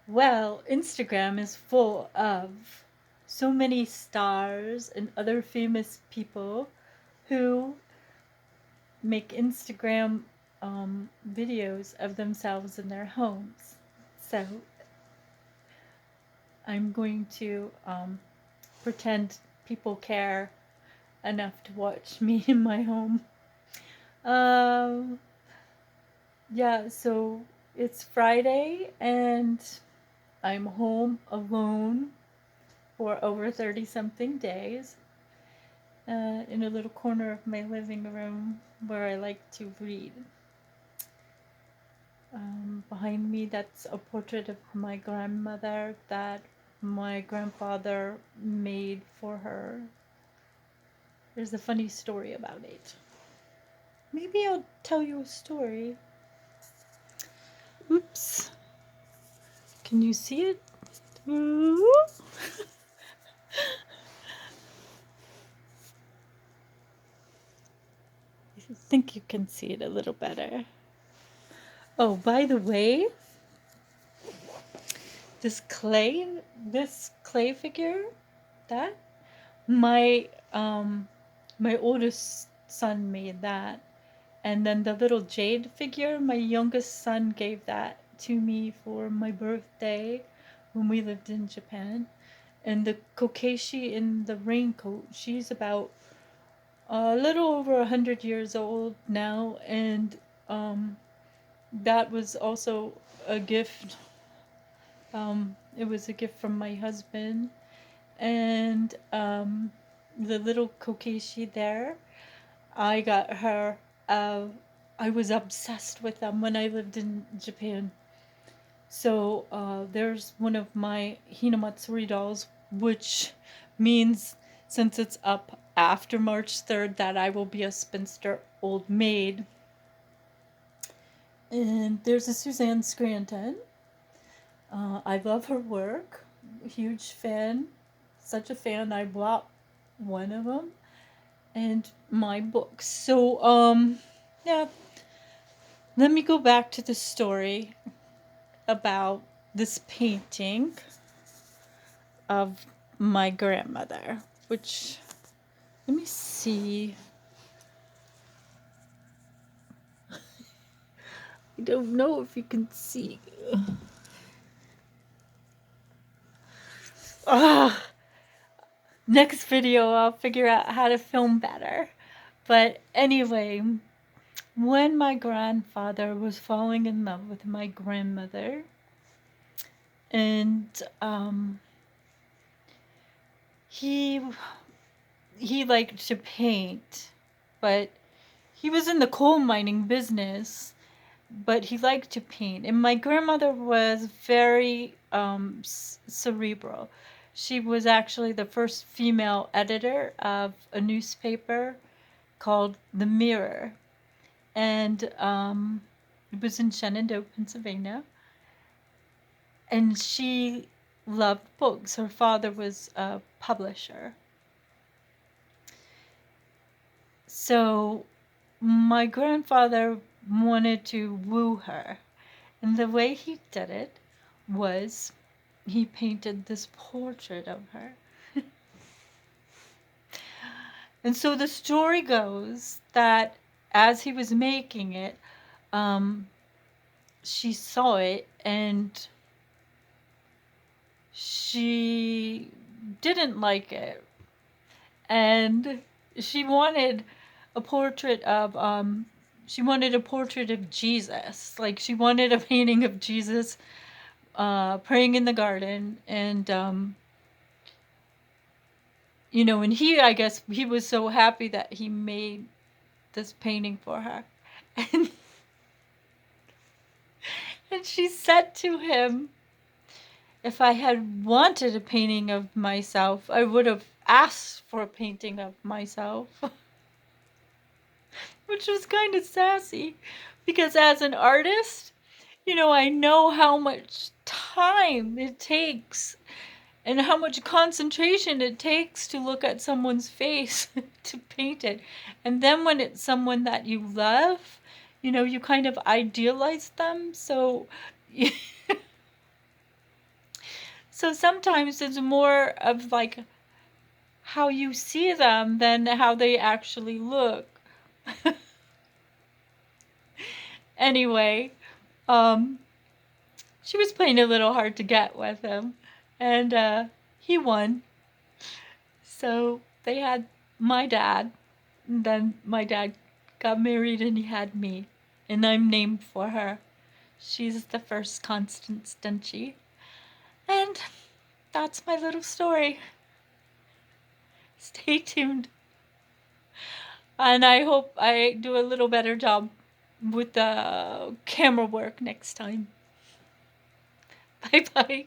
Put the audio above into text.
Well, Instagram is full of so many stars and other famous people who make Instagram videos of themselves in their homes. So I'm going to pretend people care enough to watch me in my home. Um, yeah, so it's Friday and I'm home alone for over 30 something days in a little corner of my living room where I like to read. Behind me, that's a portrait of my grandmother that my grandfather made for her. There's a funny story about it. Maybe I'll tell you a story. Oops. Can you see it? I think you can see it a little better. Oh, by the way, this clay figure, that my my oldest son made that, and then the little jade figure, my youngest son gave that to me for my birthday when we lived in Japan. And the Kokeshi in the raincoat, she's about a little over 100 years old now, and um, that was also a gift. It was a gift from my husband, and the little Kokeshi there, I got her. I was obsessed with them when I lived in Japan. So there's one of my Hinamatsuri dolls, which means since it's up after March 3rd that I will be a spinster old maid. And there's a Suzanne Scranton. I love her work. Huge fan. Such a fan, I bought one of them. And my books. So, yeah. Let me go back to the story about this painting of my grandmother, which, let me see. I don't know if you can see. Ah, next video I'll figure out how to film better. But anyway, when my grandfather was falling in love with my grandmother, and he he liked to paint, but he was in the coal mining business, but he liked to paint. And my grandmother was very cerebral. She was actually the first female editor of a newspaper called The Mirror, and it was in Shenandoah, Pennsylvania. And she loved books. Her father was a publisher. So my grandfather wanted to woo her. And the way he did it was he painted this portrait of her. And so the story goes that as he was making it, she saw it and she didn't like it. And she wanted a portrait of Jesus. Like, she wanted a painting of Jesus praying in the garden. And and I guess he was so happy that he made this painting for her. And and she said to him, if I had wanted a painting of myself, I would have asked for a painting of myself. Which was kind of sassy, because as an artist, I know how much time it takes and how much concentration it takes to look at someone's face to paint it. And then when it's someone that you love, you kind of idealize them. So So sometimes it's more of like how you see them than how they actually look. Anyway, um, she was playing a little hard to get with him, and he won. So they had my dad, and then my dad got married and he had me, and I'm named for her. She's the first Constance Stinchie. And that's my little story. Stay tuned. And I hope I do a little better job with the camera work next time. Bye bye.